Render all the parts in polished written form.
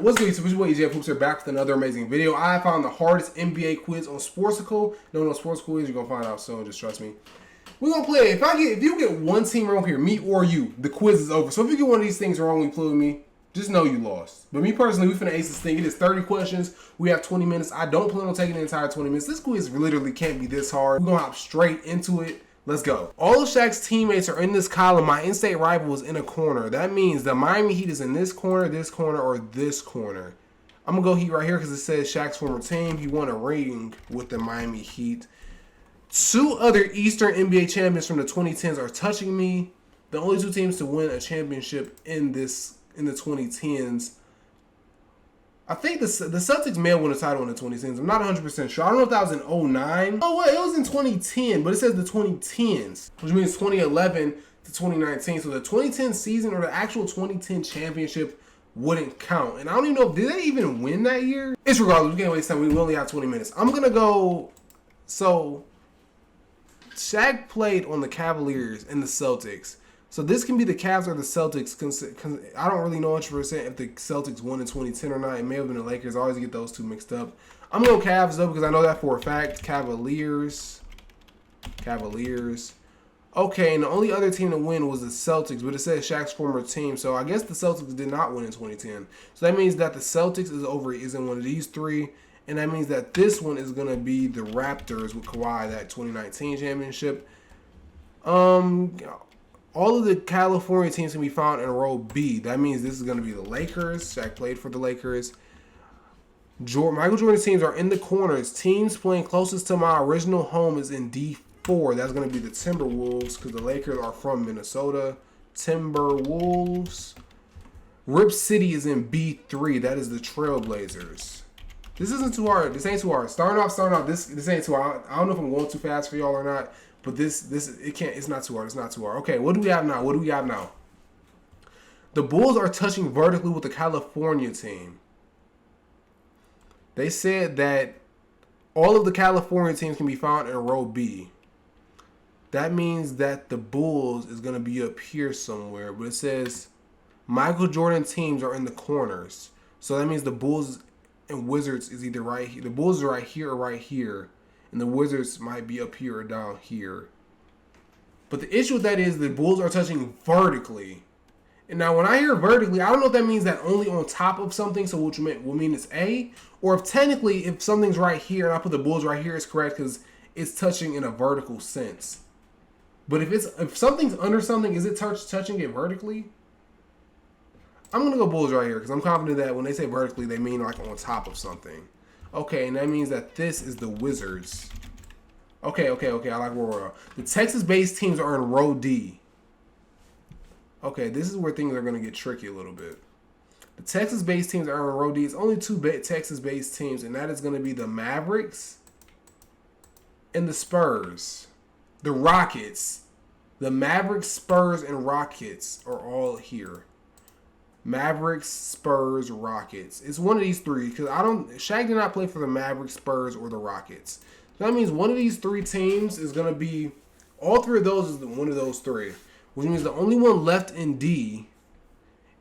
What's good, YouTube? It's your boy EGF here, back with another amazing video. I found the hardest NBA quiz on Sportsicle. Don't know what Sportsicle is, you're gonna find out soon, just trust me. We're gonna play it. If you get one team wrong here, me or you, the quiz is over. So if you get one of these things wrong when you play with me, just know you lost. But me personally, we finna ace this thing. It is 30 questions. We have 20 minutes. I don't plan on taking the entire 20 minutes. This quiz literally can't be this hard. We're gonna hop straight into it. Let's go. All of Shaq's teammates are in this column. My in-state rival is in a corner. That means the Miami Heat is in this corner, or this corner. I'm going to go Heat right here because it says Shaq's former team. He won a ring with the Miami Heat. Two other Eastern NBA champions from the 2010s are touching me. The only two teams to win a championship in the 2010s. I think the Celtics may have won a title in the 2010s. I'm not 100% sure. I don't know if that was in 2009. Oh, wait, it was in 2010, but it says the 2010s, which means 2011 to 2019. So the 2010 season or the actual 2010 championship wouldn't count. And I don't even know, did they even win that year? It's regardless. We can't waste time. We only have 20 minutes. I'm going to go, so Shaq played on the Cavaliers and the Celtics. So this can be the Cavs or the Celtics. I don't really know 100% if the Celtics won in 2010 or not. It may have been the Lakers. I always get those two mixed up. I'm going to go Cavs, though, because I know that for a fact. Cavaliers. Okay, and the only other team to win was the Celtics, but it says Shaq's former team. So I guess the Celtics did not win in 2010. So that means that the Celtics is in one of these three. And that means that this one is going to be the Raptors with Kawhi, that 2019 championship. All of the California teams can be found in row B. That means this is going to be the Lakers. Shaq played for the Lakers. Michael Jordan's teams are in the corners. Teams playing closest to my original home is in D4. That's going to be the Timberwolves because the Lakers are from Minnesota. Timberwolves. Rip City is in B3. That is the Trailblazers. This isn't too hard. This ain't too hard. Starting off. This ain't too hard. I don't know if I'm going too fast for y'all or not. But it's not too hard. It's not too hard. Okay, what do we have now? The Bulls are touching vertically with the California team. They said that all of the California teams can be found in row B. That means that the Bulls is going to be up here somewhere. But it says Michael Jordan teams are in the corners. So that means the Bulls and Wizards is either right here. The Bulls are right here or right here. And the Wizards might be up here or down here. But the issue with that is the Bulls are touching vertically. And now when I hear vertically, I don't know if that means that only on top of something, so which will mean it's A. Or if technically, if something's right here and I put the Bulls right here, it's correct because it's touching in a vertical sense. But if something's under something, is it touching it vertically? I'm going to go Bulls right here because I'm confident that when they say vertically, they mean like on top of something. Okay, and that means that this is the Wizards. Okay, I like where we're at. The Texas-based teams are in row D. Okay, this is where things are going to get tricky a little bit. The Texas-based teams are in row D. It's only two Texas-based teams, and that is going to be the Mavericks and the Spurs. The Rockets. The Mavericks, Spurs, and Rockets are all here. Mavericks, Spurs, Rockets. It's one of these three because Shaq did not play for the Mavericks, Spurs, or the Rockets. So that means one of these three teams is going to be, all three of those is one of those three. Which means the only one left in D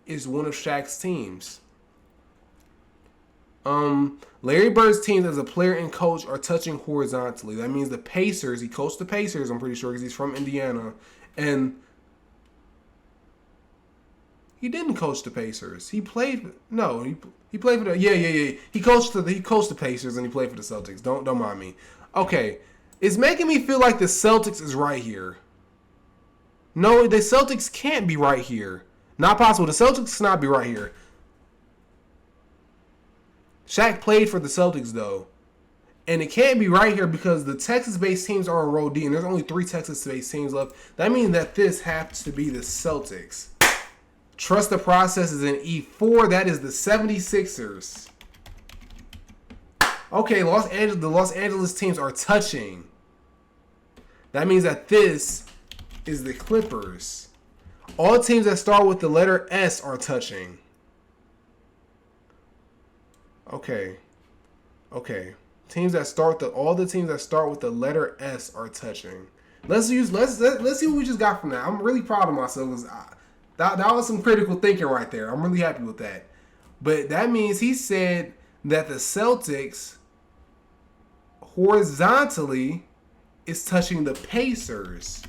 is one of Shaq's teams. Larry Bird's teams as a player and coach are touching horizontally. That means the Pacers, he coached the Pacers, I'm pretty sure, because he's from Indiana. And he didn't coach the Pacers. He played for the He coached the Pacers and he played for the Celtics. Don't mind me. Okay. It's making me feel like the Celtics is right here. No, the Celtics can't be right here. Not possible. The Celtics cannot be right here. Shaq played for the Celtics though. And it can't be right here because the Texas-based teams are in row D and there's only 3 Texas-based teams left. That means that this has to be the Celtics. Trust the process is in E4. That is the 76ers. Okay, the Los Angeles teams are touching. That means that this is the Clippers. All teams that start with the letter S are touching. Okay. Teams that start all the teams that start with the letter S are touching. Let's see what we just got from that. I'm really proud of myself because that was some critical thinking right there. I'm really happy with that. But that means he said that the Celtics horizontally is touching the Pacers.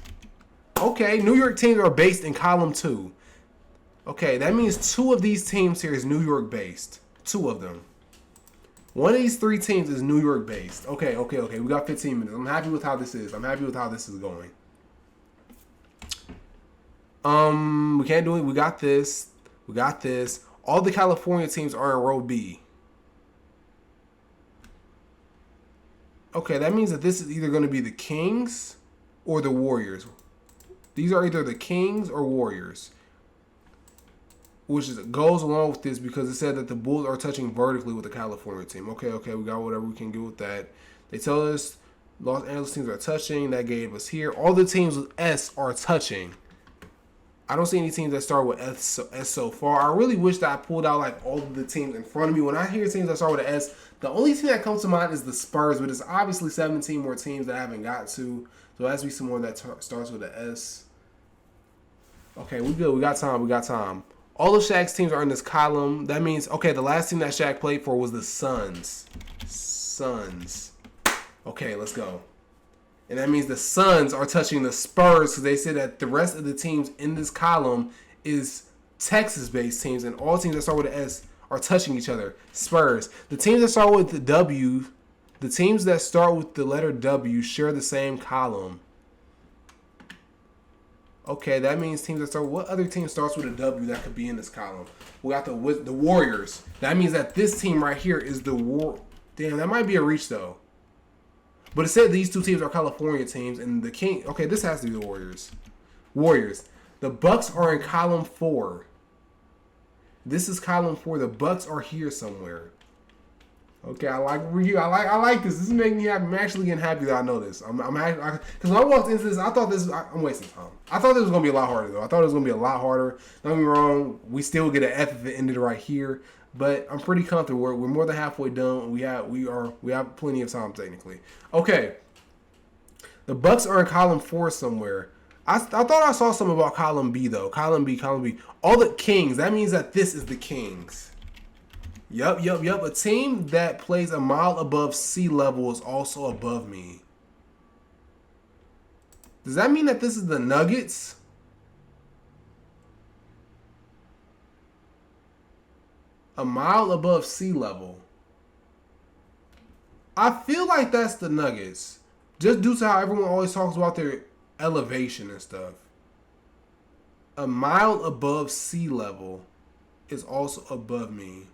Okay, New York teams are based in column 2. Okay, that means 2 of these teams here is New York based. 2 of them. One of these 3 teams is New York based. Okay. We got 15 minutes. I'm happy with how this is. Going. We can't do it. We got this. All the California teams are in row B. Okay, that means that this is either going to be the Kings or the Warriors. These are either the Kings or Warriors. Which goes along with this because it said that the Bulls are touching vertically with the California team. Okay, we got whatever we can get with that. They tell us Los Angeles teams are touching. That gave us here. All the teams with S are touching. I don't see any teams that start with S so far. I really wish that I pulled out like all of the teams in front of me. When I hear teams that start with an S, the only team that comes to mind is the Spurs, but it's obviously 17 more teams that I haven't got to. So there has to be some more that starts with an S. Okay, we good. We got time. All of Shaq's teams are in this column. That means, okay, the last team that Shaq played for was the Suns. Okay, let's go. And that means the Suns are touching the Spurs because they said that the rest of the teams in this column is Texas-based teams, and all teams that start with an S are touching each other. Spurs. The teams that start with the W, the teams that start with the letter W share the same column. Okay, that means teams that start. What other team starts with a W that could be in this column? We got the Warriors. That means that this team right here is the War. Damn, that might be a reach though. But it said these 2 teams are California teams, and the King. Okay, this has to be the Warriors. The Bucks are in column 4. This is column 4. The Bucks are here somewhere. Okay, I like this. This is making me happy. I'm actually getting happy that I know this. Because when I walked into this, I thought I'm wasting time. I thought this was gonna be a lot harder though. Don't get me wrong. We still get an F if it ended right here, but I'm pretty comfortable. We're more than halfway done. We have plenty of time technically. Okay, the Bucks are in column 4 somewhere. I thought I saw something about column B though. Column B. All the Kings. That means that this is the Kings. Yup. A team that plays a mile above sea level is also above me. Does that mean that this is the Nuggets? A mile above sea level. I feel like that's the Nuggets. Just due to how everyone always talks about their elevation and stuff. A mile above sea level is also above me.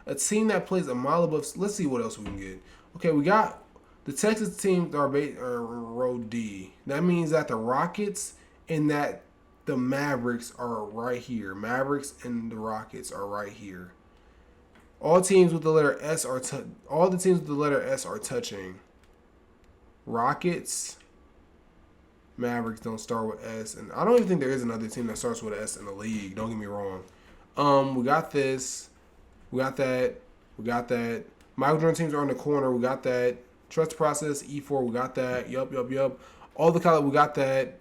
A team that plays a mile above. Let's see what else we can get. Okay, we got the Texas teams are row D. That means that the Rockets and that the Mavericks are right here. Mavericks and the Rockets are right here. All teams with the letter S are touching. Rockets, Mavericks don't start with S, and I don't even think there is another team that starts with an S in the league. Don't get me wrong. We got this. We got that. Michael Jordan teams are in the corner. We got that. Trust process, E4. We got that. Yup. All the color. We got that.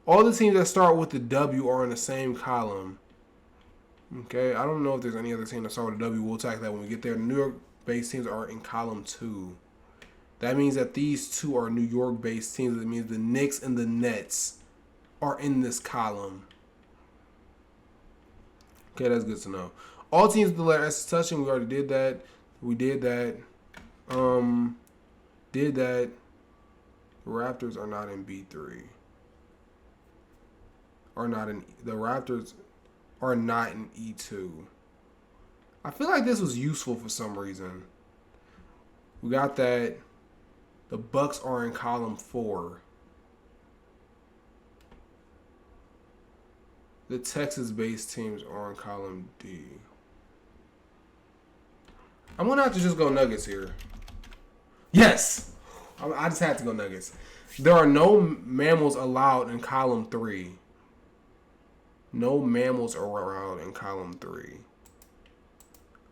All the teams that start with the W are in the same column. Okay. I don't know if there's any other team that start with a W. We'll attack that when we get there. The New York-based teams are in column 2. That means that these 2 are New York-based teams. That means the Knicks and the Nets are in this column. Okay, that's good to know. All teams with the letter S is touching. We already did that. The Raptors are not in B3. The Raptors are not in E2. I feel like this was useful for some reason. We got that. The Bucks are in column 4. The Texas-based teams are in column D. I'm going to have to just go Nuggets here. Yes! I just had to go Nuggets. There are no mammals allowed in column 3. No mammals are allowed in column 3.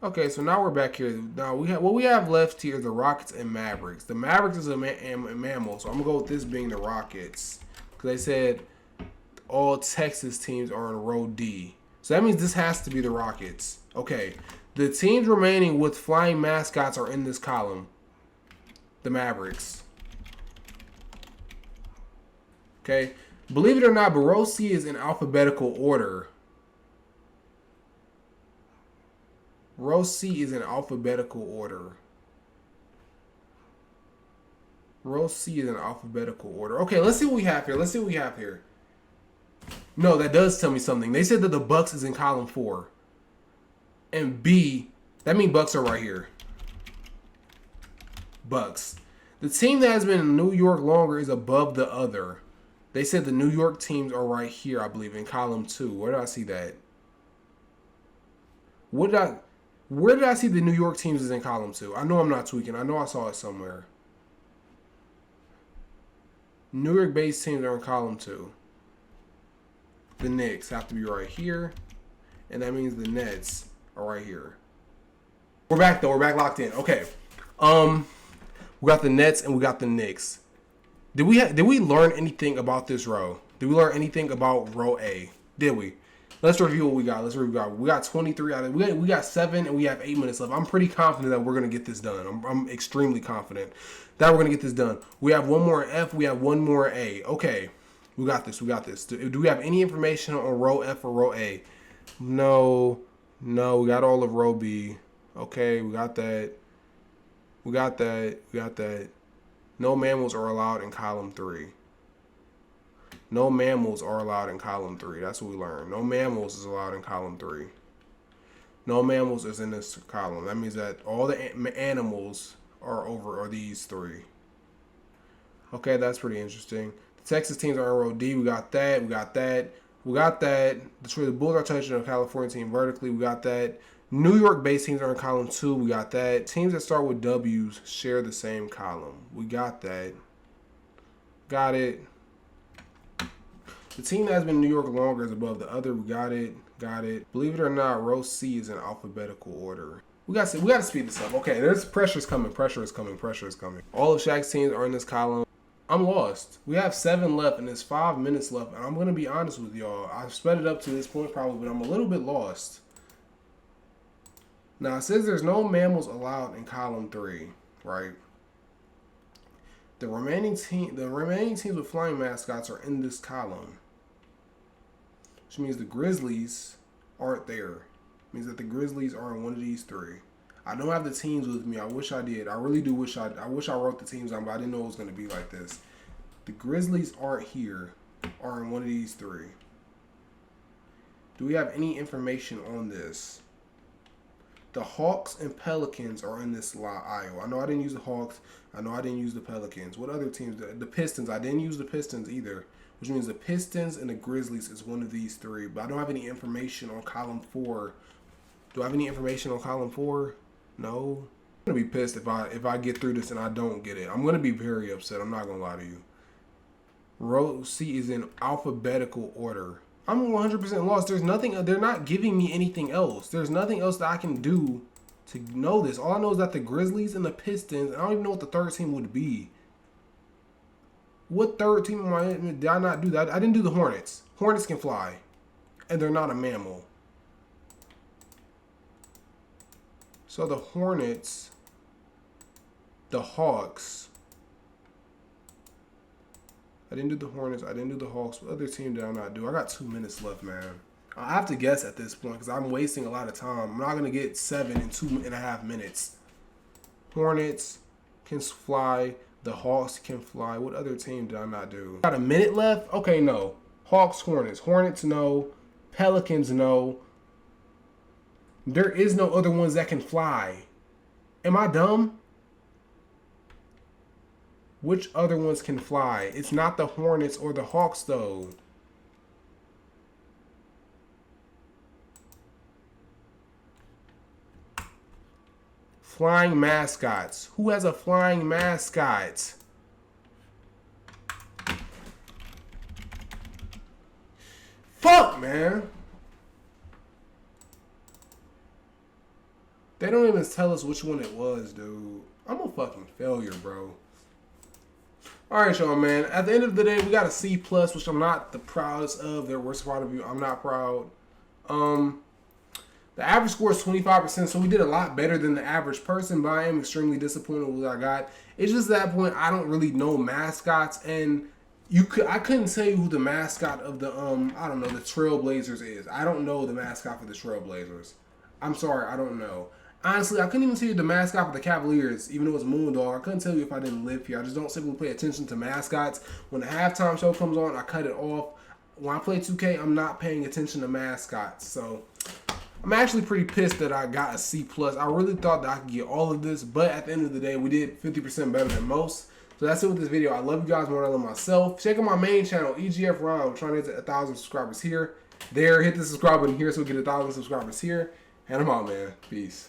Okay, so now we're back here. Now what we have left here is the Rockets and Mavericks. The Mavericks is a mammal, so I'm going to go with this being the Rockets. Because they said all Texas teams are in row D. So that means this has to be the Rockets. Okay. The teams remaining with flying mascots are in this column. The Mavericks. Okay. Believe it or not, but row C is in alphabetical order. Row C is in alphabetical order. Row C is in alphabetical order. Okay, let's see what we have here. Let's see what we have here. No, that does tell me something. They said that the Bucks is in column 4. And B, that means Bucks are right here. Bucks. The team that has been in New York longer is above the other. They said the New York teams are right here, I believe, in column 2. Where did I see that? Where did I see the New York teams is in column 2? I know I'm not tweaking. I know I saw it somewhere. New York-based teams are in column 2. The Knicks have to be right here. And that means the Nets are right here. We're back, though. We're back locked in. Okay. We got the Nets and we got the Knicks. Did we learn anything about this row? Did we learn anything about row A? Did we? Let's review what we got. We got 23 out of we got 7 and we have 8 minutes left. I'm pretty confident that we're gonna get this done. I'm extremely confident that we're gonna get this done. We have one more F. We have one more A. Okay, we got this. We got this. Do we have any information on row F or row A? No. We got all of row B. Okay, we got that. We got that. No mammals are allowed in column 3. No mammals are allowed in column 3. That's what we learned. No mammals is allowed in column 3. No mammals is in this column. That means that all the animals are these 3. Okay, that's pretty interesting. The Texas teams are in row D. We got that. Detroit, the Bulls are touching a California team vertically. We got that. New York-based teams are in column 2. We got that. Teams that start with W's share the same column. We got that. Got it. The team that has been in New York longer is above the other. We got it. Believe it or not, row C is in alphabetical order. We got to speed this up. Okay, there's pressure is coming. All of Shaq's teams are in this column. I'm lost. We have 7 left and there's 5 minutes left. And I'm going to be honest with y'all. I've sped it up to this point probably, but I'm a little bit lost. Now, it says there's no mammals allowed in column 3, right? The remaining teams with flying mascots are in this column. Which means the Grizzlies aren't there. It means that the Grizzlies are in one of these 3. I don't have the teams with me. I wish I did. I really do wish I wrote the teams down, but I didn't know it was going to be like this. The Grizzlies aren't here, are in one of these 3. Do we have any information on this? The Hawks and Pelicans are in this aisle. I know I didn't use the Hawks. I know I didn't use the Pelicans. What other teams? The Pistons. I didn't use the Pistons either, which means the Pistons and the Grizzlies is one of these 3. But I don't have any information on column 4. Do I have any information on column 4? No. I'm going to be pissed if I get through this and I don't get it. I'm going to be very upset. I'm not going to lie to you. Row C is in alphabetical order. I'm 100% lost. There's nothing. They're not giving me anything else. There's nothing else that I can do to know this. All I know is that the Grizzlies and the Pistons. I don't even know what the third team would be. What third team did I not do that? I didn't do the Hornets. Hornets can fly, and they're not a mammal. So the Hornets, the Hawks. I didn't do the Hornets. I didn't do the Hawks. What other team did I not do? I got 2 minutes left, man. I have to guess at this point because I'm wasting a lot of time. I'm not going to get 7 in 2.5 minutes. Hornets can fly. The Hawks can fly. What other team did I not do? Got a minute left? Okay, no. Hawks, Hornets. Hornets, no. Pelicans, no. There is no other ones that can fly. Am I dumb? Which other ones can fly? It's not the Hornets or the Hawks, though. Flying mascots. Who has a flying mascot? Fuck, man. They don't even tell us which one it was, dude. I'm a fucking failure, bro. All right, y'all, man. At the end of the day, we got a C plus, which I'm not the proudest of. Their worst part of you, I'm not proud. Um, the average score is 25%, so we did a lot better than the average person. But I am extremely disappointed with what I got. It's just that point I don't really know mascots, and I couldn't tell you who the mascot of the I don't know, the Trailblazers is. I don't know the mascot for the Trailblazers. I'm sorry, I don't know. Honestly, I couldn't even tell you the mascot for the Cavaliers, even though it's Moondog. I couldn't tell you if I didn't live here. I just don't simply pay attention to mascots. When the halftime show comes on, I cut it off. When I play 2K, I'm not paying attention to mascots. So I'm actually pretty pissed that I got a C plus. I really thought that I could get all of this, but at the end of the day, we did 50% better than most. So that's it with this video. I love you guys more than I love myself. Check out my main channel, EGF.Ron. I'm trying to get to 1,000 subscribers here. There, hit the subscribe button here so we get 1,000 subscribers here. And I'm out, man. Peace.